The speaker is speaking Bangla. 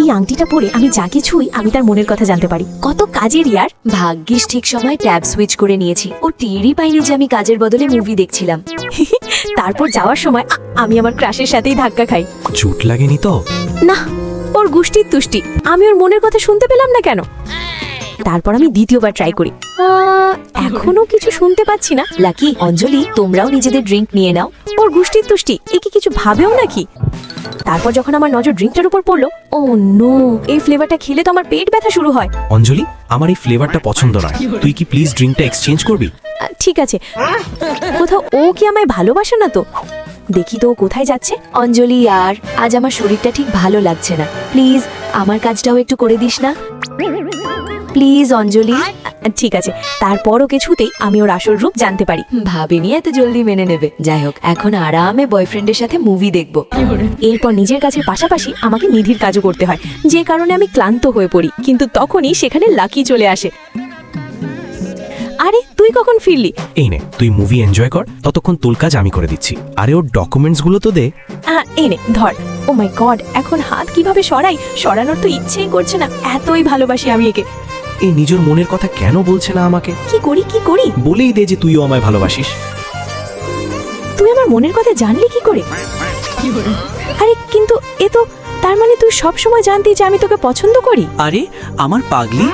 এই আংটিটা পরে আমি যা কিছুই আমি তার মনের কথা জানতে পারি। কত কাজের ইয়ার। ভাগ্যিস ঠিক সময় ট্যাব সুইচ করে নিয়েছি। ও টেরই পাইনি যে আমি কাজের বদলে মুভি দেখছিলাম। তারপর যাওয়ার সময় আমি আমার ক্রাশের সাথেই ধাক্কা খাই। চোট লাগেনি তো? না, ওর গুষ্টির তুষ্টি, আমি ওর মনের কথা শুনতে পেলাম না কেন? তারপর আমি দ্বিতীয়বার ট্রাই করি, এখনো কিছু শুনতে পাচ্ছি না। লাকি, অঞ্জলি, তোমরাও নিজেদের ড্রিঙ্ক নিয়ে নাও। ওর গুষ্টির তুষ্টি, এ কি কিছু ভাবেও নাকি? তারপর যখন আমার নজর ড্রিঙ্কটার উপর পড়লো, ও নো, এই ফ্লেভারটা খেলে তো আমার পেট ব্যথা শুরু হয়। অঞ্জলি, আমার এই ফ্লেভারটা পছন্দ নয়। তুই কি প্লিজ ড্রিঙ্কটা এক্সচেঞ্জ করবি? ঠিক আছে, কোথাও ও কি আমায় ভালোবাসে না তো? দেখি তো ও কোথায় যাচ্ছে। অঞ্জলি আর আজ আমার শরীরটা ঠিক ভালো লাগছে না, প্লিজ আমার কাজটাও একটু করে দিস না প্লিজ অঞ্জলি। ঠিক আছে, তারপরও কিছুতেই আমি ওর আসল রূপ জানতে পারি। ভাবিনি এত জলদি মেনে নেবে। যাই হোক, এখন আরামে বয়ফ্রেন্ডের সাথে মুভি দেখবো। এরপর নিজের কাজের পাশাপাশি আমাকে নিধির কাজও করতে হয়, যে কারণে আমি ক্লান্ত হয়ে পড়ি। কিন্তু তখনই সেখানে লাকি চলে আসে। আরে তুই কখন ফিরলি? এই নে, তুই মুভি এনজয় কর, ততক্ষণ তোর কাজ আমি করে দিচ্ছি। আরে ওর ডকুমেন্টস গুলো তো দে। এই নে ধর। ও মাই গড, এখন হাত কিভাবে সরাই? সরানোর তো ইচ্ছেই করছে না, এতই ভালোবাসি আমি একে। এই নিজের মনের কথা কেন বলছে না আমাকে? কি করি কি করি? বলেই দে যে তুইও আমায় ভালোবাসিস। তুই আমার মনের কথা জানলি কি করে? আরে কিন্তু এ তো, তার মানে তুই সব সময় জানতি যে আমি তোকে পছন্দ করি? আরে আমার পাগলি।